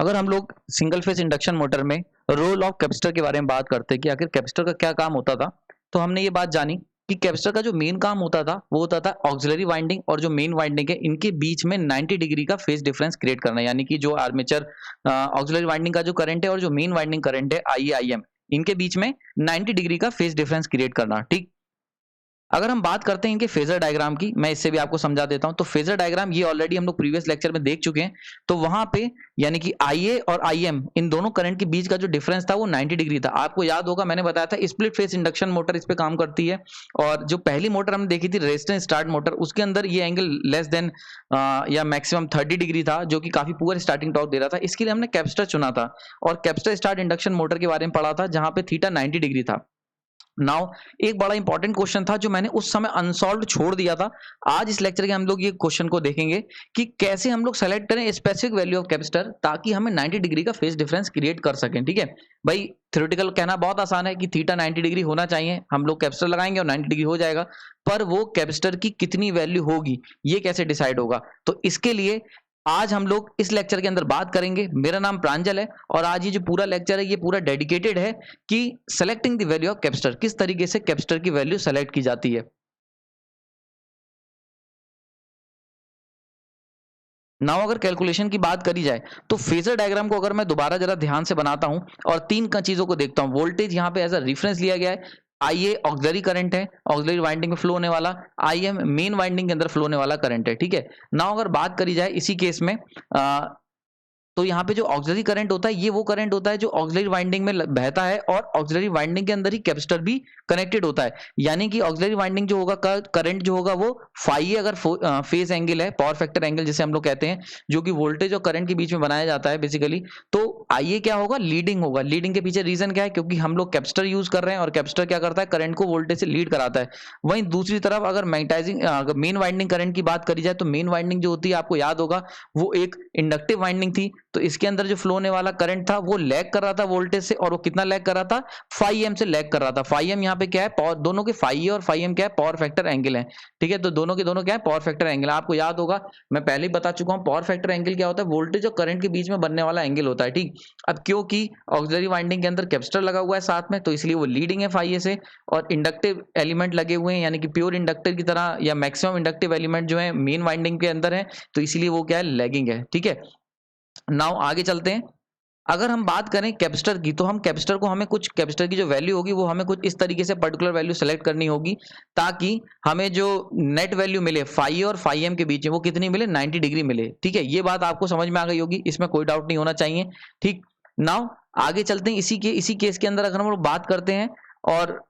अगर हम लोग सिंगल फेज इंडक्शन मोटर में रोल ऑफ कैपेसिटर के बारे में बात करते हैं कि आखिर कैपेसिटर का क्या काम होता था, तो हमने ये बात जानी कि कैपेसिटर का जो मेन काम होता था वो होता था ऑक्सिलरी वाइंडिंग और जो मेन वाइंडिंग है इनके बीच में 90 डिग्री का फेज डिफरेंस क्रिएट करना, यानी कि जो आर्मेचर ऑक्सिलरी वाइंडिंग का जो करंट है और जो मेन वाइंडिंग करंट है आई आई एम, इनके बीच में 90 डिग्री का फेज डिफरेंस क्रिएट करना। ठीक, अगर हम बात करते हैं इनके फेजर डायग्राम की, मैं इससे भी आपको समझा देता हूं। तो फेजर डायग्राम ये ऑलरेडी हम लोग प्रीवियस लेक्चर में देख चुके हैं। तो वहां पे यानी कि IA और IM इन दोनों करंट के बीच का जो डिफरेंस था वो 90 डिग्री था। आपको याद होगा मैंने बताया था स्प्लिट फेज इंडक्शन मोटर इस पे काम करती है। और जो पहली मोटर हमने देखी थी रेजिस्टेंस स्टार्ट मोटर, उसके अंदर ये एंगल लेस देन या मैक्सिमम 30 डिग्री था, जो कि काफी पुअर स्टार्टिंग टॉर्क दे रहा था। इसके लिए हमने कैपेसिटर चुना था और कैपेसिटर स्टार्ट इंडक्शन मोटर के बारे में पढ़ा था, जहां पे थीटा 90 डिग्री था। नाउ एक बड़ा इंपॉर्टेंट क्वेश्चन था जो मैंने उस समय अनसॉल्व छोड़ दिया था। आज इस लेक्चर के हम लोग ये क्वेश्चन को देखेंगे कि कैसे हम लोग सेलेक्ट करें स्पेसिफिक वैल्यू ऑफ कैपेसिटर ताकि हमें 90 डिग्री का फेज डिफरेंस क्रिएट कर सकें। ठीक है भाई, थ्योरेटिकल कहना बहुत आसान है कि थीटा 90 डिग्री होना चाहिए, हम लोग कैपेसिटर लगाएंगे और 90 डिग्री हो जाएगा, पर वो कैपेसिटर की कितनी वैल्यू होगी ये कैसे डिसाइड होगा। तो इसके लिए आज हम लोग इस लेक्चर के अंदर बात करेंगे। मेरा नाम प्रांजल है और आज ये जो पूरा लेक्चर है ये पूरा डेडिकेटेड है कि selecting the value of capacitor, किस तरीके से कैपेसिटर की वैल्यू सेलेक्ट की जाती है। नाउ अगर कैलकुलेशन की बात करी जाए तो फेजर डायग्राम को अगर मैं दोबारा जरा ध्यान से बनाता हूं और तीन चीजों को देखता हूं। वोल्टेज यहाँ पे एज अ रेफरेंस लिया गया है, IA ऑक्सिलरी करंट है, ऑक्सिलरी वाइंडिंग में फ्लो होने वाला, IM मेन वाइंडिंग के अंदर फ्लो होने वाला करंट है। ठीक है, नाउ अगर बात करी जाए इसी केस में तो यहाँ पे जो ऑक्सिलरी करंट होता है ये वो करंट होता है जो ऑक्सिलरी वाइंडिंग में बहता है और ऑक्सिलरी वाइंडिंग के अंदर ही कैपेसिटर भी कनेक्टेड होता है। यानी कि ऑक्सिलरी वाइंडिंग जो होगा करंट जो होगा वो फाई अगर फेज एंगल है, पावर फैक्टर एंगल जिसे हम लोग कहते हैं, जो कि वोल्टेज और करंट के बीच में बनाया जाता है बेसिकली। तो IA क्या होगा, लीडिंग होगा। लीडिंग के पीछे रीजन क्या है, क्योंकि हम लोग कैपेसिटर यूज कर रहे हैं और कैपेसिटर क्या करता है, करंट को वोल्टेज से लीड कराता है। वहीं दूसरी तरफ अगर मैग्नेटाइजिंग मेन वाइंडिंग करंट की बात करी जाए तो मेन वाइंडिंग जो होती है आपको याद होगा वो एक इंडक्टिव वाइंडिंग थी। तो इसके अंदर जो फ्लो होने वाला करंट था वो लैग कर रहा था वोल्टेज से, और वो कितना लैग कर रहा था, फाई एम से लैग कर रहा था। फाई एम यहाँ पे क्या है, पावर, दोनों के फाई और फाई एम क्या है, पावर फैक्टर एंगल है। ठीक है, तो दोनों के दोनों क्या है, पावर फैक्टर एंगल। आपको याद होगा मैं पहले ही बता चुका हूँ पावर फैक्टर एंगल क्या होता है, वोल्टेज और करंट के बीच में बनने वाला एंगल होता है। ठीक, अब क्योंकि ऑक्सिलरी वाइंडिंग के अंदर कैपेसिटर लगा हुआ है साथ में, तो इसलिए वो लीडिंग है फाई ए से, और इंडक्टिव एलिमेंट लगे हुए हैं यानी कि प्योर इंडक्टर की तरह या मैक्सिमम इंडक्टिव एलिमेंट जो है मेन वाइंडिंग के अंदर है, तो इसलिए वो क्या है, लैगिंग है। ठीक है, नाउ आगे चलते हैं। अगर हम बात करें कैपेसिटर की तो हम कैपेसिटर को, हमें कुछ कैपेसिटर की जो वैल्यू होगी वो हमें कुछ इस तरीके से पर्टिकुलर वैल्यू सेलेक्ट करनी होगी ताकि हमें जो नेट वैल्यू मिले फाई और फाई एम के बीच में वो कितनी मिले, 90 डिग्री मिले। ठीक है, ये बात आपको समझ में आ गई होगी, इसमें कोई डाउट नहीं होना चाहिए। ठीक, नाउ आगे चलते हैं। इसी केस के अंदर अगर हम लोग बात करते हैं और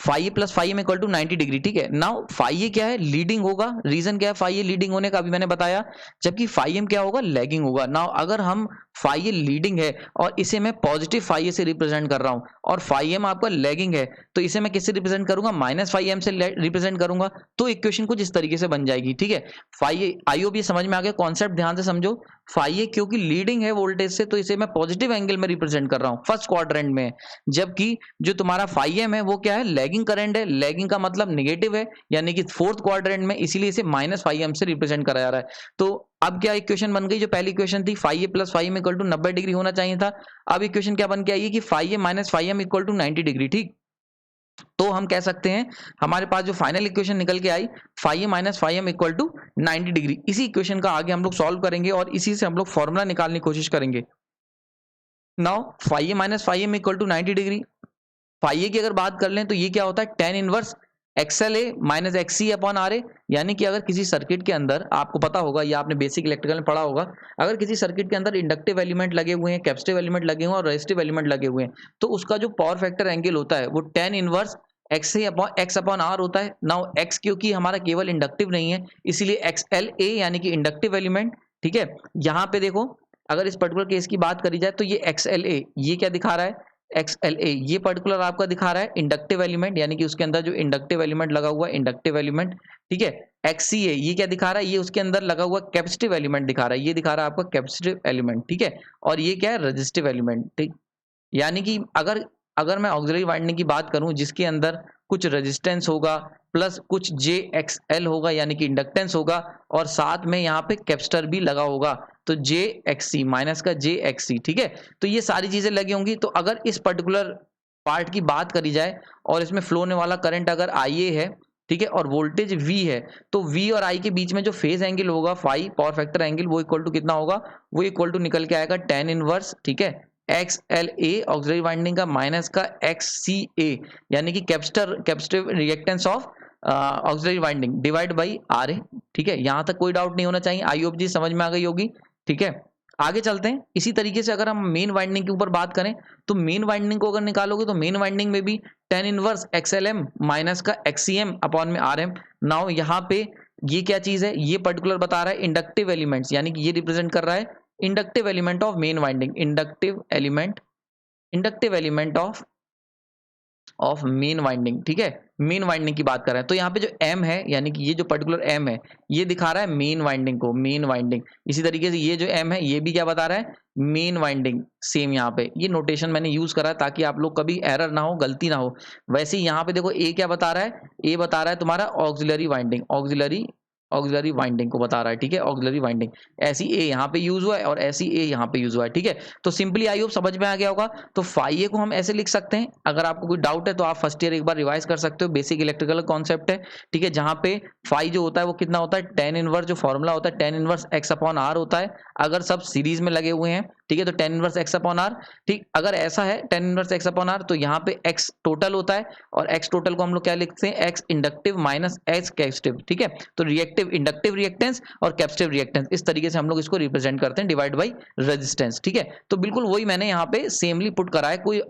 phi A plus phi M equal to 90 degree. ठीक है, नाउ फाई ए क्या है, लीडिंग होगा। रीजन क्या है फाई ए लीडिंग होने का, अभी मैंने बताया। जबकि फाई एम क्या होगा, लैगिंग होगा। नाउ अगर हम फाई ए लीडिंग है और इसे मैं पॉजिटिव फाई ए से रिप्रेजेंट कर रहा हूं और फाई एम आपका लैगिंग है, तो इसे मैं किससे रिप्रेजेंट करूंगा, माइनस फाई एम से रिप्रेजेंट करूंगा। तो इक्वेशन कुछ इस तरीके से बन जाएगी। ठीक है, फाई ए आई भी समझ में आ गया, कॉन्सेप्ट ध्यान से समझो। फाई ए क्योंकि लीडिंग है वोल्टेज से, तो इसे मैं पॉजिटिव एंगल में रिप्रेजेंट कर रहा हूं, फर्स्ट क्वाड्रेंट में। जबकि जो तुम्हारा फाई एम है वो क्या है, लैगिंग करंट है। लैगिंग का मतलब नेगेटिव है, यानी कि फोर्थ क्वाड्रेंट में, इसीलिए इसे माइनस फाई एम से रिप्रेजेंट करा जा रहा है। तो अब क्या इक्वेशन बन गई, जो पहली इक्वेशन थी phi A plus phi M equal to 90 degree होना चाहिए था। अब इक्वेशन क्या बन के आई है कि phi A minus phi M equal to 90 degree. ठीक, तो हम कह सकते हैं हमारे पास जो फाइनल इक्वेशन निकल के आई, phi A minus phi M equal to 90 degree. इसी इक्वेशन का आगे हम लोग सॉल्व करेंगे और इसी से हम लोग फॉर्मूला निकालने की कोशिश करेंगे। Now phi A minus phi M equal to 90 degree, phi A की अगर बात कर लें तो ये क्या होता है, tan inverse XL A minus XC upon R A. यानी कि अगर किसी सर्किट के अंदर, आपको पता होगा या आपने बेसिक इलेक्ट्रिकल में पढ़ा होगा, अगर किसी सर्किट के अंदर इंडक्टिव एलिमेंट लगे हुए हैं, कैपेसिटिव एलिमेंट लगे हुए हैं और रेजिस्टिव एलिमेंट लगे हुए हैं, तो उसका जो पावर फैक्टर एंगल होता है वो tan inverse X upon R होता है। नाउ एक्स क्योंकि हमारा केवल इंडक्टिव नहीं है, इसीलिए एक्सएल ए यानी कि इंडक्टिव एलिमेंट। ठीक है, यहाँ पे देखो अगर इस पर्टिकुलर केस की बात करी जाए तो ये एक्सएल ए ये क्या दिखा रहा है, XLA ये पर्टिकुलर आपका दिखा रहा है इंडक्टिव एलिमेंट, यानी कि उसके अंदर जो इंडक्टिव एलिमेंट लगा हुआ है इंडक्टिव एलिमेंट। ठीक है, XCA ये क्या दिखा रहा है, ये उसके अंदर लगा हुआ कैपेसिटिव एलिमेंट दिखा रहा है, ये दिखा रहा है आपका कैपेसिटिव एलिमेंट। ठीक है, और ये क्या है, रेजिस्टिव एलिमेंट। ठीक, यानी कि अगर अगर मैं ऑक्सिलरी वाइंडिंग की बात करूं जिसके अंदर कुछ रेजिस्टेंस होगा, प्लस कुछ JXL होगा यानी कि इंडक्टेंस होगा, और साथ में यहाँ पे कैपेसिटर भी लगा होगा, तो JXC माइनस का JXC, ठीक है। तो ये सारी चीजें लगी होंगी। तो अगर इस पर्टिकुलर पार्ट की बात करी जाए और इसमें फ्लो होने वाला करंट अगर IA है, ठीक है, और वोल्टेज V है, तो V और I के बीच में जो फेज एंगल होगा फाई पावर फैक्टर एंगल, वो इक्वल टू कितना होगा, वो इक्वल टू निकल के आएगा tan इनवर्स, ठीक है, XLA ऑक्सिलरी वाइंडिंग का माइनस का XCA यानी कि capacitive reactance of auxiliary winding divide by RA, ठीक है। यहां तक कोई डाउट नहीं होना चाहिए। आई होप जी समझ में आ गई होगी, ठीक है। आगे चलते हैं। इसी तरीके से अगर हम मेन वाइंडिंग के ऊपर बात करें तो मेन वाइंडिंग को अगर निकालोगे तो मेन वाइंडिंग में भी tan इनवर्स XLM माइनस का XCM अपॉन में RM। नाउ यहाँ पे ये क्या चीज है, ये पर्टिकुलर बता रहा है इंडक्टिव एलिमेंट्स, यानी कि ये रिप्रेजेंट कर रहा है inductive element of main winding, inductive element of main winding, ठीक है। मेन वाइंडिंग की बात कर रहे हैं तो यहाँ पे जो M है, यानी कि ये जो पर्टिकुलर M है, ये दिखा रहा है मेन वाइंडिंग को, मेन वाइंडिंग। इसी तरीके से ये जो M है, ये भी क्या बता रहा है, मेन वाइंडिंग। सेम यहाँ पे ये नोटेशन मैंने यूज करा है ताकि आप लोग कभी एरर ना हो, गलती ना हो। वैसे ही यहाँ पे देखो A क्या बता रहा है, A बता रहा है तुम्हारा ऑक्सिलरी वाइंडिंग, ऑक्सिलरी वाइंडिंग को बता रहा है, ठीक है, ऑक्सिलरी वाइंडिंग। ऐसी A यहाँ पे यूज हुआ है और ऐसी A यहाँ पे यूज हुआ है, ठीक है। तो सिंपली आई होप समझ में आ गया होगा। तो फाई ए को हम ऐसे लिख सकते हैं। अगर आपको कोई डाउट है तो आप फर्स्ट ईयर एक बार रिवाइज कर सकते हो, बेसिक इलेक्ट्रिकल कॉन्सेप्ट है, ठीक है, जहां पे फाई जो होता है वो कितना होता है, tan इनवर्स जो फॉर्मूला होता है tan inverse x upon r होता है। अगर सब सीरीज में लगे हुए हैं, ठीक है, तो tan inverse x upon r, ठीक। अगर ऐसा है tan inverse x upon r, तो यहाँ पे x टोटल होता है और x टोटल को हम लोग क्या लिखते हैं, x inductive minus x capacitive, ठीक है। तो रिएक्टिव इंडक्टिव रिएक्टेंस और कैपेसिटिव रिएक्टेंस, इस तरीके से हम लोग इसको रिप्रेजेंट करते हैं, डिवाइड बाई रेजिस्टेंस, ठीक है। तो बिल्कुल वही मैंने यहाँ पे सेमली पुट करा है, कोई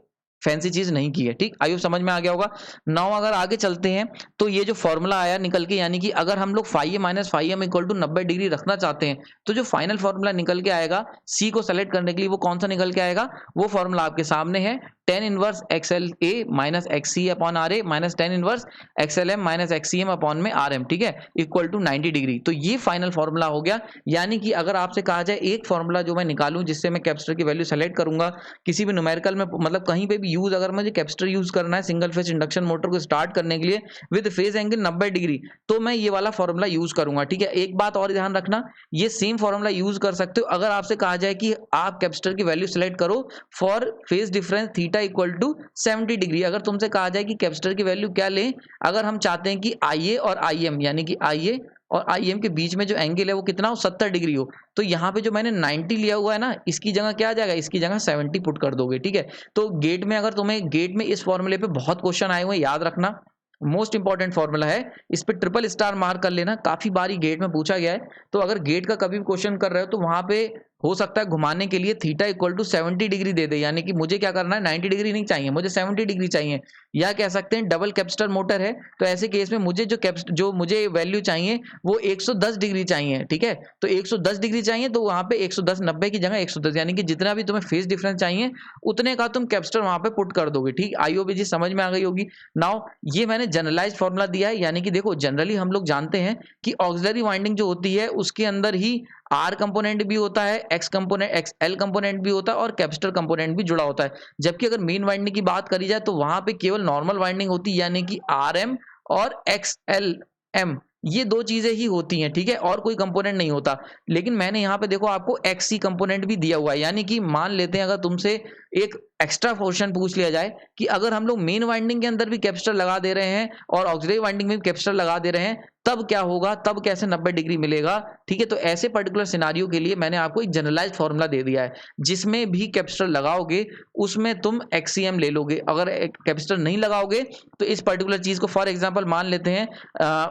फैंसी चीज नहीं की है, ठीक। आइए समझ में आ गया होगा। नाउ अगर आगे चलते हैं तो ये जो फॉर्मूला आया निकल के, यानी कि अगर हम लोग phi A minus phi M equal to 90 degree रखना चाहते हैं तो जो फाइनल फॉर्मूला निकल के आएगा सी को सेलेक्ट करने के लिए, वो कौन सा निकल के आएगा, वो फॉर्मूला आपके सामने है, tan inverse XLA minus XC upon RA minus tan inverse XLM minus XCM upon में RM, ठीक है, इक्वल टू 90 डिग्री। तो ये फाइनल फॉर्मूला हो गया। यानी कि अगर आपसे कहा जाए एक फॉर्मूला जो मैं निकालूं जिससे मैं कैपेसिटर की वैल्यू सेलेक्ट करूंगा किसी भी न्यूमेरिकल में, मतलब कहीं पे भी यूज, अगर मुझे कैपेसिटर यूज करना है सिंगल फेज इंडक्शन मोटर को स्टार्ट करने के लिए विद फेज एंगल 90 डिग्री, तो मैं ये वाला फॉर्मूला यूज करूंगा, ठीक है। एक बात और ध्यान रखना, ये सेम फॉर्मूला यूज कर सकते हो अगर आपसे कहा जाए कि आप कैपेसिटर की वैल्यू सेलेक्ट करो for phase difference theta equal to 70 degree. अगर तुमसे कहा जाए कि कैपेसिटर की वैल्यू क्या लें, अगर हम चाहते हैं कि IA और IM, यानी कि IA और IM के बीच में जो एंगल है वो कितना हो, 70 डिग्री हो, तो यहाँ पे जो मैंने 90 लिया हुआ है ना, इसकी जगह क्या आ जाएगा, इसकी जगह 70 पुट कर दोगे, ठीक है। तो गेट में, अगर तुम्हें गेट में इस फॉर्मूले पे बहुत क्वेश्चन आए हुए हैं, याद रखना मोस्ट इंपॉर्टेंट फॉर्मूला है, इस पे ट्रिपल स्टार मार्क कर लेना, काफी बारी गेट में पूछा गया है। तो अगर गेट का कभी भी क्वेश्चन कर रहे हो तो वहां पे हो सकता है घुमाने के लिए थीटा इक्वल टू 70 डिग्री दे दे, यानी कि मुझे क्या करना है, 90 डिग्री नहीं चाहिए, मुझे 70 डिग्री चाहिए। या कह सकते हैं डबल कैपेसिटर मोटर है तो ऐसे केस में मुझे जो मुझे वैल्यू चाहिए वो 110 डिग्री चाहिए, ठीक है। तो 110 डिग्री चाहिए तो वहां पे 110, 90 की जगह 110, यानी कि जितना भी तुम्हें फेज डिफरेंस चाहिए उतने का तुम कैपेसिटर वहां पे पुट कर दोगे, ठीक। आईओबी जी समझ में आ गई होगी। नाउ ये मैंने जनरलाइज फॉर्मूला दिया है, यानी कि देखो जनरली हम लोग जानते हैं कि ऑक्सिलरी वाइंडिंग जो होती है उसके अंदर ही आर कंपोनेंट भी होता है, एक्स कंपोनेंट, एक्सएल कंपोनेंट भी होता है और कैपेसिटर कंपोनेंट भी जुड़ा होता है। जबकि अगर मेन वाइंडिंग की बात करी जाए तो वहां पे केवल नॉर्मल वाइंडिंग होती है, यानी कि आरएम और एक्सएलएम, ये दो चीजें ही होती हैं, ठीक है, और कोई कंपोनेंट नहीं होता। लेकिन मैंने यहाँ पे देखो आपको एक्ससी कंपोनेंट भी दिया हुआ है, यानी कि मान लेते हैं अगर तुमसे एक एक्स्ट्रा क्वेश्चन पूछ लिया जाए कि अगर हम लोग मेन वाइंडिंग के अंदर भी कैपेसिटर लगा दे रहे हैं और ऑक्सिलरी वाइंडिंग में भी कैपेसिटर लगा दे रहे हैं, तब क्या होगा, तब कैसे 90 डिग्री मिलेगा, ठीक है। तो ऐसे पर्टिकुलर सिनारियो के लिए मैंने आपको एक जनरलाइज फॉर्मूला दे दिया है, जिसमें भी कैपेसिटर लगाओगे उसमें तुम एक्सीएम ले लोगे। अगर कैपेसिटर नहीं लगाओगे तो इस पर्टिकुलर चीज को, फॉर एग्जांपल मान लेते हैं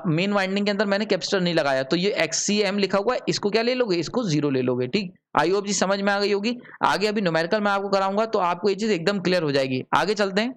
मेन वाइंडिंग के अंदर मैंने कैपेसिटर नहीं लगाया तो ये एक्सीएम लिखा हुआ है, इसको क्या ले लोगे, इसको 0 ले लोगे, ठीक। आई होप जी समझ में आ गई होगी। आगे अभी न्यूमेरिकल मैं आपको कराऊंगा तो आपको ये चीज एकदम क्लियर हो जाएगी। आगे चलते हैं।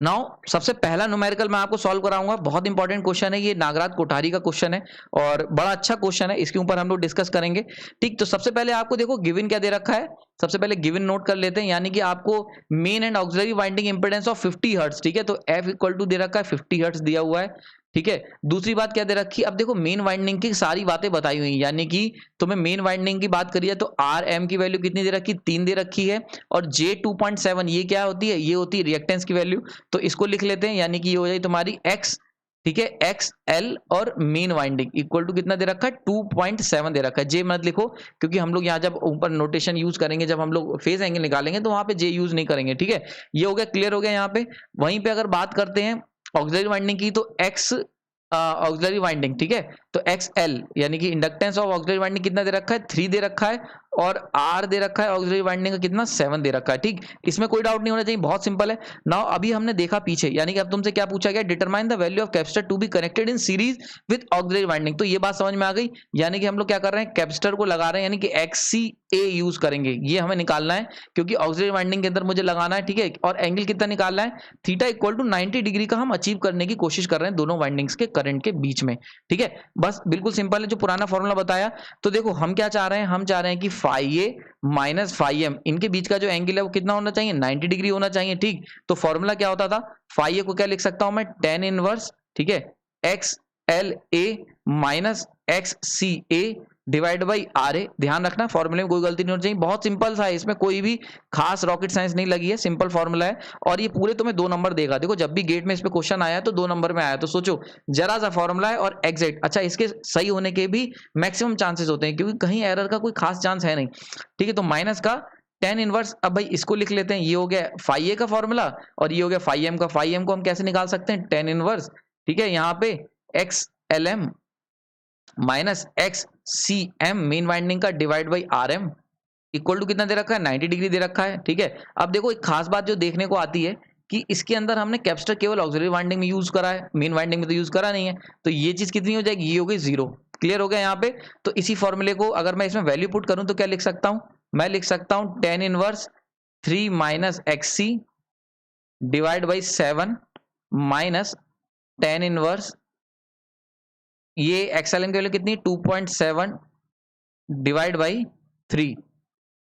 नाउ सबसे पहला न्यूमेरिकल मैं आपको सॉल्व कराऊंगा, बहुत इंपॉर्टेंट क्वेश्चन है ये, नागराज कोठारी का क्वेश्चन है और बड़ा अच्छा क्वेश्चन है, इसके ऊपर हम लोग डिस्कस करेंगे, ठीक। तो सबसे पहले आपको देखो गिवन क्या दे रखा है, सबसे पहले गिवन नोट कर लेते हैं, यानी कि आपको main and auxiliary winding impedance of 50 hertz, ठीक है। तो एफ इक्वल टू दे रखा है 50 हर्ट्ज दिया हुआ है। ठीक है। दूसरी बात क्या दे रखी है, अब देखो मेन वाइंडिंग की सारी बातें बताई हुई, यानी कि तुम्हें मेन वाइंडिंग की बात करिए तो आर एम की वैल्यू कितनी दे रखी, 3 दे रखी है, और जे 2.7 ये क्या होती है, ये होती है रिएक्टेंस की वैल्यू। तो इसको लिख लेते हैं, यानी कि ये हो जाए तुम्हारी एक्स, ठीक है, एक्स एल और मेन वाइंडिंग इक्वल टू कितना दे रखा है, 2.7 दे रखा है। जे मत लिखो, क्योंकि हम लोग यहाँ जब ऊपर नोटेशन यूज करेंगे, जब हम लोग फेज एंगल निकालेंगे तो वहां पे जे यूज नहीं करेंगे, ठीक है। ये हो गया, क्लियर हो गया यहाँ पे। वहीं पे अगर बात करते हैं ऑक्सिलरी वाइंडिंग की, तो एक्स ऑक्सिलरी वाइंडिंग, ठीक है, तो एक्स एल यानी कि इंडक्टेंस ऑफ ऑक्सिलरी वाइंडिंग कितना दे रखा है, 3 दे रखा है, और आर दे रखा है ऑक्सिलरी वाइंडिंग का कितना, 7 दे रखा है, ठीक। इसमें कोई डाउट नहीं होना चाहिए, बहुत सिंपल है। नाउ अभी हमने देखा पीछे, यानी कि अब तुमसे क्या पूछा गया, determine the value of capacitor to be connected in series with auxiliary winding. तो ये बात समझ में आ गई, यानी कि हम लोग क्या कर रहे हैं, कैपेसिटर को लगा रहे हैं, यानी कि एक्सी ए यूज करेंगे, ये हमें निकालना है, क्योंकि ऑक्सिलरी वाइंडिंग के अंदर मुझे लगाना है, ठीक है। और एंगल कितना निकालना है, थीटा इक्वल टू 90 डिग्री का हम अचीव करने की कोशिश कर रहे हैं दोनों वाइंडिंग्स के करंट के बीच में, ठीक है। बस बिल्कुल सिंपल है, जो पुराना फॉर्मूला बताया। तो देखो हम क्या चाह रहे हैं, हम चाह रहे हैं कि phi A minus phi M, इनके बीच का जो एंगल है वो कितना होना चाहिए, 90 डिग्री होना चाहिए, ठीक। तो फॉर्मूला क्या होता था, फाई ए को क्या लिख सकता हूं मैं, टेन इनवर्स, ठीक है, X L A minus X C A divide by R A. ध्यान रखना फॉर्मूले में कोई गलती नहीं होनी चाहिए, बहुत सिंपल सा है, इसमें कोई भी खास रॉकेट साइंस नहीं लगी है, सिंपल फॉर्मूला है। और ये पूरे तुम्हें 2 नंबर देगा, देखो जब भी गेट में इस पे क्वेश्चन आया तो 2 नंबर में आया, तो सोचो जरा सा फॉर्मूला है और एग्जैक्ट। अच्छा, इसके सही होने के भी मैक्सिमम चांसेस होते हैं, क्योंकि कहीं एरर का कोई खास चांस है नहीं, ठीक है। तो माइनस का टेन इनवर्स, अब भाई इसको लिख लेते हैं, ये हो गया फाई ए का फॉर्मूला, और ये हो गया फाई एम का। फाई एम को हम कैसे निकाल सकते हैं, टेन इनवर्स, ठीक है, यहाँ पे X L M minus X C M main winding का divide by R M equal to कितना दे रखा है, 90 डिग्री दे रखा है, ठीक है। अब देखो एक खास बात जो देखने को आती है कि इसके अंदर हमने कैपेसिटर केवल ऑक्सिलरी वाइंडिंग में यूज करा है, मेन वाइंडिंग में तो यूज करा नहीं है, तो ये चीज कितनी हो जाएगी, ये हो गई 0। क्लियर हो गया यहाँ पे। तो इसी फॉर्मूले को अगर मैं इसमें वैल्यू पुट करूं तो क्या लिख सकता हूं, मैं लिख सकता हूं tan inverse 3 minus X C divide by 7 minus tan inverse, ये एक्सएलएम की वैल्यू कितनी, 2.7 divide by 3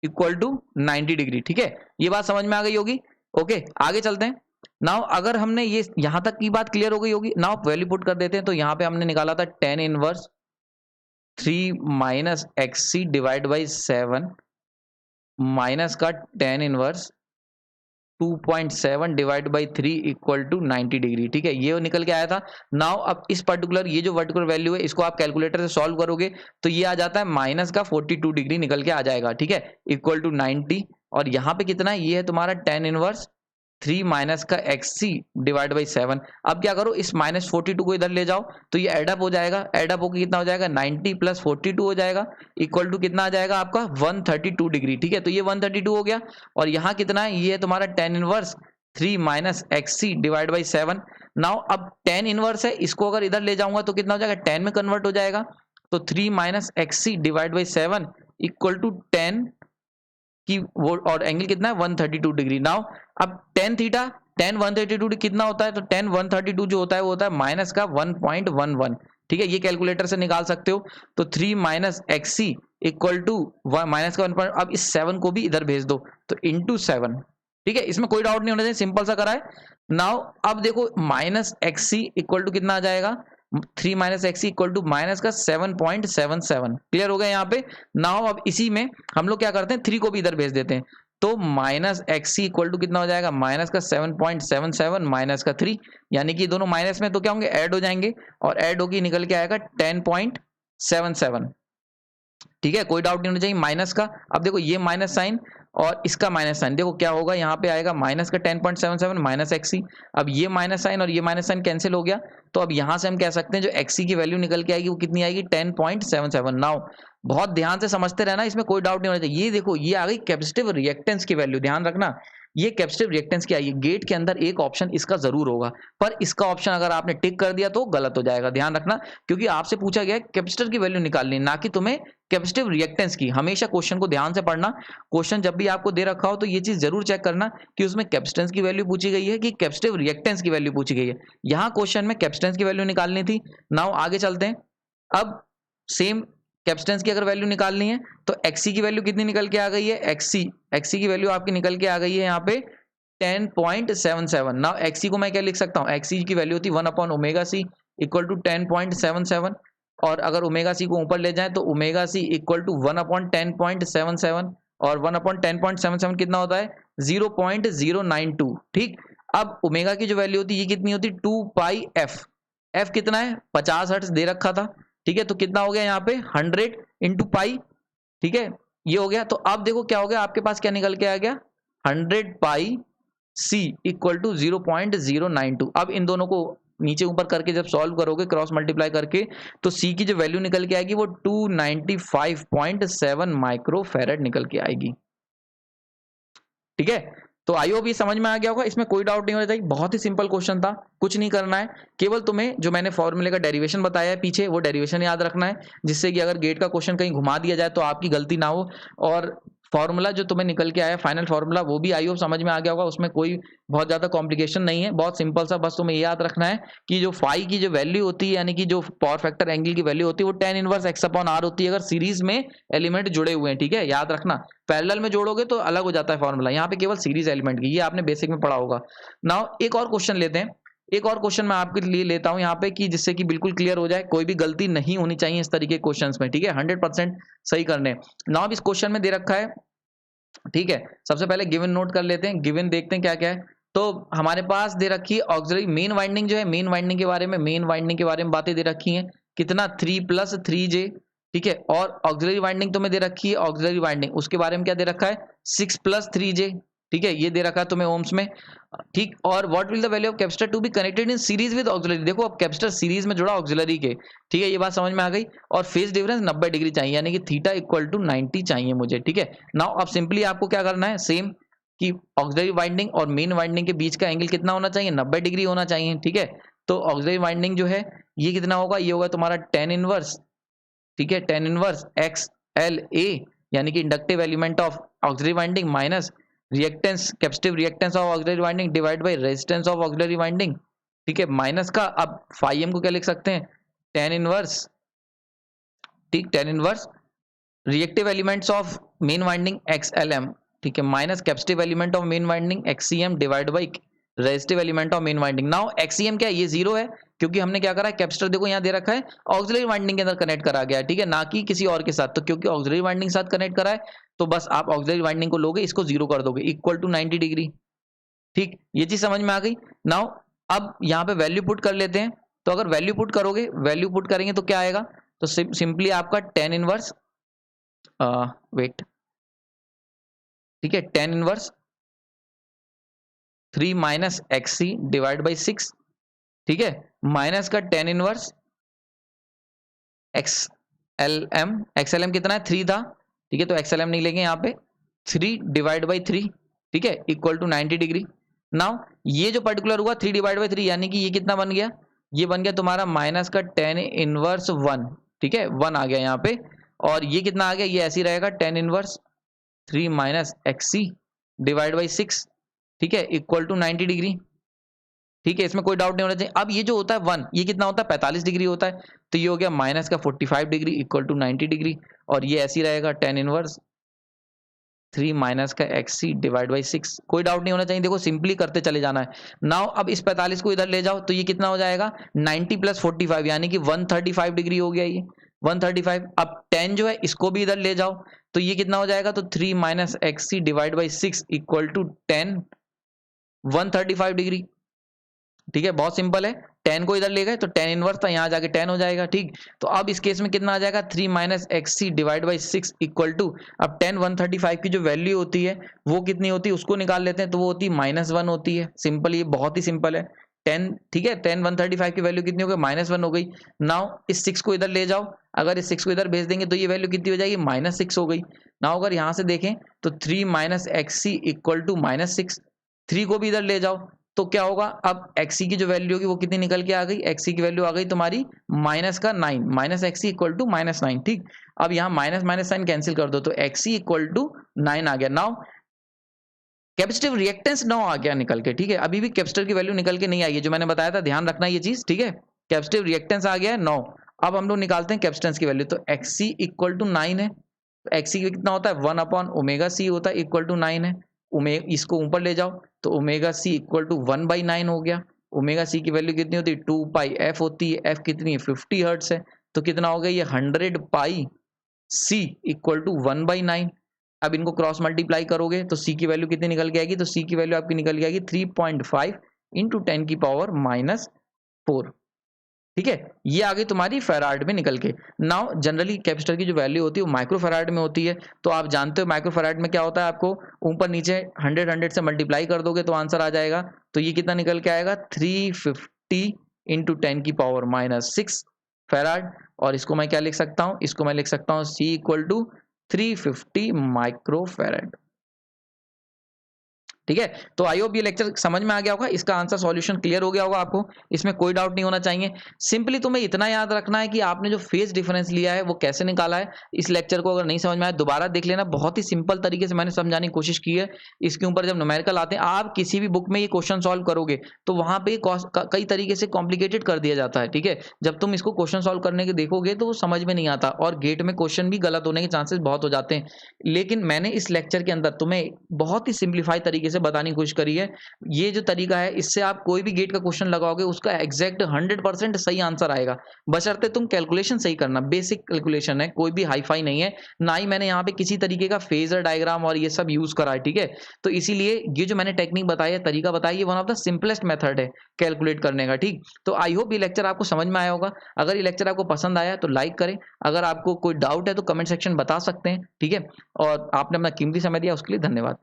equal to 90 degree, ठीक है। ये बात समझ में आ गई होगी। ओके, आगे चलते हैं। नाउ अगर हमने ये यहां तक की बात क्लियर हो गई होगी, नाउ वैल्यू पुट कर देते हैं। तो यहां पे हमने निकाला था tan inverse 3 minus X C divide by 7 minus का tan inverse 2.7 divide by 3 equal to 90 degree, ठीक है, ये निकल के आया था। नाउ अब इस पर्टिकुलर ये जो वर्टिकल वैल्यू है इसको आप कैलकुलेटर से सॉल्व करोगे तो ये आ जाता है माइनस का 42 डिग्री निकल के आ जाएगा, ठीक है, इक्वल टू 90। और यहाँ पे कितना है, ये है तुम्हारा टेन इनवर्स 3 माइनस का एक्स सी डिवाइड बाई 7। अब क्या करो, इस माइनस 42 को इधर ले जाओ तो ये एडअप हो जाएगा, एडअप होकर कितना हो जाएगा, 90 प्लस 42 हो जाएगा, इक्वल टू कितना आ जाएगा आपका 132 डिग्री, ठीक है। तो ये 132 हो गया। और यहाँ कितना है, ये है तुम्हारा tan inverse 3 minus X C divide by 7। Now अब टेन इनवर्स है, इसको अगर इधर ले जाऊंगा तो कितना हो जाएगा, 10 में कन्वर्ट हो जाएगा। तो 3 minus X C divide by 7 equal to 10 की वो, और एंगल कितना है 132 डिग्री। नाउ अब टेन थीटा, टेन 132 कितना होता है, तो टेन 132 जो होता है वो होता है माइनस का 1.11, ठीक है, ये कैलकुलेटर से निकाल सकते हो। तो 3 minus X C equal to minus का 1. अब इस 7 को भी इधर भेज दो तो इंटू 7, ठीक है, इसमें कोई डाउट नहीं होना चाहिए, सिंपल सा करा है। नाउ अब देखो minus X C equal to कितना आ जाएगा, 3 minus X equal to minus का 7.77। क्लियर हो गया यहाँ पे। नाउ अब इसी में हम लोग क्या करते हैं, 3 को भी इधर भेज देते हैं। तो minus X C equal to कितना हो जाएगा, माइनस का 7.77 माइनस का 3, यानी कि दोनों माइनस में तो क्या होंगे, ऐड हो जाएंगे, और ऐड होगी निकल के आएगा 10.77, ठीक है, कोई डाउट नहीं होना चाहिए माइनस का। अब देखो ये माइनस साइन और इसका माइनस साइन, देखो क्या होगा, यहाँ पे आएगा माइनस का 10.77 माइनस एक्सी। अब ये माइनस साइन और ये माइनस साइन कैंसिल हो गया, तो अब यहाँ से हम कह सकते हैं जो एक्सी की वैल्यू निकल के आएगी वो कितनी आएगी, 10.77। नाउ बहुत ध्यान से समझते रहना, इसमें कोई डाउट नहीं होना चाहिए। ये देखो ये आ गई कैपेसिटिव रिएक्टेंस की वैल्यू, ध्यान रखना ये कैपेसिटिव रिएक्टेंस क्या है। गेट के अंदर एक ऑप्शन इसका जरूर होगा, पर इसका ऑप्शन अगर आपने टिक कर दिया तो गलत हो जाएगा, ध्यान रखना, क्योंकि आपसे पूछा गया है कैपेसिटर की वैल्यू निकालनी, ना कि तुम्हें कैपेसिटिव रिएक्टेंस की। हमेशा क्वेश्चन को ध्यान से पढ़ना, क्वेश्चन जब भी आपको दे रखा हो तो ये चीज जरूर चेक करना कि उसमें कैपेसिटेंस की वैल्यू पूछी गई है कि कैपेसिटिव रिएक्टेंस की वैल्यू पूछी गई है। यहाँ क्वेश्चन में कैपेसिटेंस की वैल्यू निकालनी थी। नाउ आगे चलते हैं। अब सेम कैपेसिटेंस की अगर वैल्यू निकालनी है तो एक्सी की वैल्यू कितनी निकल के आ गई है, एक्सी की वैल्यू आपकी निकल के आ गई है यहाँ पे 10.77। नाउ एक्सी को मैं क्या लिख सकता हूँ, एक्सी की वैल्यू होती है 1/ओमेगा सी इक्वल टू 10.77, और अगर ओमेगा सी को ऊपर ले जाएं तो ओमेगा सी इक्वल टू 1/10.77, और 1/10.77 कितना होता है 0.092। ठीक, अब ओमेगा की जो वैल्यू होती है ये कितनी होती है 2 पाई एफ। एफ कितना है 50 हर्ट्ज दे रखा था। ठीक है, तो कितना हो गया यहाँ पे 100 इंटू पाई। ठीक है, ये हो गया। तो अब देखो क्या हो गया, आपके पास क्या निकल के आ गया 100 पाई सी इक्वल टू 0.092। अब इन दोनों को नीचे ऊपर करके जब सॉल्व करोगे क्रॉस मल्टीप्लाई करके, तो सी की जो वैल्यू निकल के आएगी वो 295.7 माइक्रोफेरेड निकल के आएगी। ठीक है, तो आई होप ये समझ में आ गया होगा, इसमें कोई डाउट नहीं होना चाहिए। बहुत ही सिंपल क्वेश्चन था, कुछ नहीं करना है, केवल तुम्हें जो मैंने फॉर्मूले का डेरिवेशन बताया है पीछे, वो डेरिवेशन याद रखना है, जिससे कि अगर गेट का क्वेश्चन कहीं घुमा दिया जाए तो आपकी गलती ना हो। और फॉर्मूला जो तुम्हें निकल के आया फाइनल फॉर्मूला, वो भी आई होप समझ में आ गया होगा, उसमें कोई बहुत ज्यादा कॉम्प्लिकेशन नहीं है, बहुत सिंपल सा। बस तुम्हें ये याद रखना है कि जो फाई की जो वैल्यू होती है, यानी कि जो पावर फैक्टर एंगल की वैल्यू होती है, वो tan inverse x upon r होती है, अगर सीरीज में एलिमेंट जुड़े हुए हैं। ठीक है, याद रखना, पैरेलल में जोड़ोगे तो अलग हो जाता है फॉर्मूला, यहाँ पे केवल सीरीज एलिमेंट की, ये आपने बेसिक में पढ़ा होगा। नाउ एक और क्वेश्चन लेते हैं, एक और क्वेश्चन मैं आपके लिए लेता हूं यहाँ पे, कि जिससे कि बिल्कुल क्लियर हो जाए, कोई भी गलती नहीं होनी चाहिए इस तरीके के क्वेश्चंस में। ठीक है, 100% सही करने। नाउ इस क्वेश्चन में दे रखा है, ठीक है, सबसे पहले गिवन नोट कर लेते हैं, गिवन देखते हैं क्या क्या है। तो हमारे पास दे रखी है ऑक्सिलरी मेन वाइंडिंग, जो है मेन वाइंडिंग के बारे में, मेन वाइंडिंग के बारे में बातें दे रखी हैं, कितना 3 + 3j। ठीक है, और ऑक्सिलरी वाइंडिंग तुम्हें दे रखी है, ऑक्सिलरी वाइंडिंग उसके बारे में क्या दे रखा है 6 + 3j। ठीक है, ये दे रखा है तुम्हें ओम्स में। ठीक, और what will the value of capacitor to be connected in series with auxiliary. देखो अब कैपेसिटर सीरीज में जुड़ा ऑक्सिलरी के। ठीक है, ये बात समझ में आ गई। और फेज डिफरेंस 90 डिग्री चाहिए, यानी कि थीटा इक्वल टू 90 चाहिए मुझे। ठीक है, नाउ अब सिंपली आपको क्या करना है, सेम कि ऑक्सिलरी वाइंडिंग और मेन वाइंडिंग के बीच का एंगल कितना होना चाहिए 90 डिग्री होना चाहिए। ठीक है, तो ऑक्सिलरी वाइंडिंग जो है ये कितना होगा, ये होगा तुम्हारा tan इनवर्स। ठीक है, tan इनवर्स XLA, यानी कि inductive element of auxiliary winding minus reactance, capacitive reactance of auxiliary winding divide by resistance of auxiliary winding. ठीक है, माइनस का अब φm को क्या लिख सकते हैं tan इनवर्स। ठीक, tan inverse reactive elements of main winding XLM। ठीक है, minus capacitive element of main winding XCM divide by resistive element of main winding. Now XCM क्या है, ये 0 है, क्योंकि हमने क्या करा है, कैपेसिटर देखो यहाँ दे रखा है ऑक्सिलरी वाइंडिंग के अंदर कनेक्ट करा गया है। ठीक है, ना कि किसी और के साथ। तो क्योंकि ऑक्सिलरी वाइंडिंग साथ कनेक्ट करा है, तो बस आप ऑक्सिलरी वाइंडिंग को लोगे, इसको 0 कर दोगे, इक्वल टू 90 डिग्री। ठीक, ये चीज समझ में आ गई। नाउ अब यहाँ पे वैल्यू पुट कर लेते हैं। तो अगर वैल्यू पुट करोगे, वैल्यू पुट करेंगे तो क्या आएगा, तो सिंपली आपका tan इनवर्स वेट, ठीक है, tan inverse 3 minus XC divide by 6। ठीक है, माइनस का tan इनवर्स XLM कितना है 3 था। ठीक है, तो XLM नहीं लेंगे यहाँ पे, 3 डिवाइड बाई 3। ठीक है, इक्वल टू 90 डिग्री। नाउ ये जो पर्टिकुलर हुआ 3 डिवाइड बाई 3, यानी कि ये कितना बन गया, ये बन गया तुम्हारा माइनस का tan इनवर्स 1। ठीक है, 1 आ गया यहाँ पे, और ये कितना आ गया, ये ऐसे ही रहेगा tan inverse 3 minus XC divide by 6। ठीक है, इक्वल टू 90 डिग्री। ठीक है, इसमें कोई डाउट नहीं होना चाहिए। अब ये जो होता है 1, ये कितना होता है 45 डिग्री होता है, तो ये हो गया माइनस का 45 डिग्री इक्वल टू 90 डिग्री, और ये ऐसे ही रहेगा tan इनवर्स 3 माइनस का XC डिवाइड बाई 6। कोई डाउट नहीं होना चाहिए, देखो सिंपली करते चले जाना है। नाउ अब इस 45 को इधर ले जाओ, तो ये कितना हो जाएगा 90 + 45, यानी कि 135 डिग्री हो गया ये 135। अब tan जो है इसको भी इधर ले जाओ, तो ये कितना हो जाएगा, तो 3 minus XC divide by 6 equal to tan 135 degree. ठीक है, बहुत सिंपल है। tan को इधर ले गए तो tan इनवर्स था, यहाँ जाके tan हो जाएगा। ठीक, तो अब इस केस में कितना आ जाएगा 3 minus XC divide by 6 equal to, अब tan 135 की जो वैल्यू होती है वो कितनी होती है उसको निकाल लेते हैं, तो वो होती है -1 होती है। सिंपल, ये बहुत ही सिंपल है। 10, ठीक है, tan 135 की वैल्यू कितनी हो गई -1 हो गई। नाउ इस 6 को इधर ले जाओ, अगर इस 6 को इधर भेज देंगे तो ये वैल्यू कितनी हो जाएगी -6 हो गई। नाउ अगर यहाँ से देखें तो 3 माइनस XC इक्वल टू -6, 3 को भी इधर ले जाओ तो क्या होगा, अब XC की जो वैल्यू होगी वो कितनी निकल के आ गई, XC की वैल्यू आ गई तुम्हारी -9, माइनस XC इक्वल टू -9। ठीक, अब यहाँ माइनस माइनस साइन कैंसिल कर दो, तो XC इक्वल टू 9 आ गया। नाउ कैपेसिटिव रिएक्टेंस 9 आ गया निकल के। ठीक है, अभी भी कैपेसिटर की वैल्यू निकल के नहीं आई है, जो मैंने बताया था, ध्यान रखना ये चीज। ठीक है, कैपेसिटिव रिएक्टेंस आ गया है 9। अब हम लोग निकालते हैं कैपेसिटेंस की वैल्यू, तो XC इक्वल टू 9 है, तो XC कितना होता है 1/ओमेगा C होता है, इक्वल टू 9 है। इसको ऊपर ले जाओ तो ओमेगा C इक्वल टू 1/9 हो गया। ओमेगा सी की वैल्यू कितनी होती है 2 पाई एफ होती है, एफ कितनी है 50 हर्ट्ज है, तो कितना हो गया ये 100 पाई सी इक्वल टू 1/9। अब इनको क्रॉस मल्टीप्लाई करोगे तो सी की वैल्यू कितनी निकल के आएगी, तो सी की वैल्यू आपकी निकल के आएगी 3.5 इंटू 10⁻⁻⁴। ठीक है, ये आ गई तुम्हारी फेराड में निकल के। नाउ जनरली कैपेसिटर की जो वैल्यू होती है वो माइक्रो फेराड में होती है, तो आप जानते हो माइक्रो फेराड में क्या होता है, आपको ऊपर नीचे 100 से मल्टीप्लाई कर दोगे तो आंसर आ जाएगा। तो ये कितना निकल के आएगा 350 इंटू 10⁻⁻6 फेराड। और इसको मैं क्या लिख सकता हूँ, इसको मैं लिख सकता हूँ C equal to 350 micro farad. ठीक है, तो आई होप ये लेक्चर समझ में आ गया होगा, इसका आंसर सॉल्यूशन क्लियर हो गया होगा आपको, इसमें कोई डाउट नहीं होना चाहिए। सिंपली तुम्हें इतना याद रखना है कि आपने जो फेज डिफरेंस लिया है वो कैसे निकाला है। इस लेक्चर को अगर नहीं समझ में आया दोबारा देख लेना, बहुत ही सिंपल तरीके से मैंने समझाने की कोशिश की है। इसके ऊपर जब न्यूमेरिकल आते हैं, आप किसी भी बुक में ये क्वेश्चन सॉल्व करोगे तो वहां पे कई तरीके से कॉम्प्लिकेटेड कर दिया जाता है। ठीक है, जब तुम इसको क्वेश्चन सॉल्व करने के देखोगे तो वो समझ में नहीं आता और गेट में क्वेश्चन भी गलत होने के चांसेस बहुत हो जाते हैं। लेकिन मैंने इस लेक्चर के अंदर तुम्हें बहुत ही सिंप्लीफाई तरीके से बताने की कोशिश करी है। ये जो तरीका है इससे आप कोई भी गेट का क्वेश्चन लगाओगे उसका एग्जैक्ट 100% सही आंसर आएगा, बशर्ते तुम कैलकुलेशन सही करना। बेसिक कैलकुलेशन है, कोई भी हाईफाई नहीं है, ना ही मैंने यहाँ पे किसी तरीके का फेजर डायग्राम और ये सब यूज करा है। ठीक है, तो इसीलिए ये जो मैंने टेक्निक बताई है, तरीका बताई है, one of the simplest method है कैलकुलेट करने का। ठीक, तो आई होप ये लेक्चर आपको समझ में आया होगा। अगर ये लेक्चर आपको पसंद आया तो लाइक करें, अगर आपको कोई डाउट है तो कमेंट सेक्शन बता सकते हैं। ठीक है, और आपने अपना कीमती समय दिया उसके लिए धन्यवाद।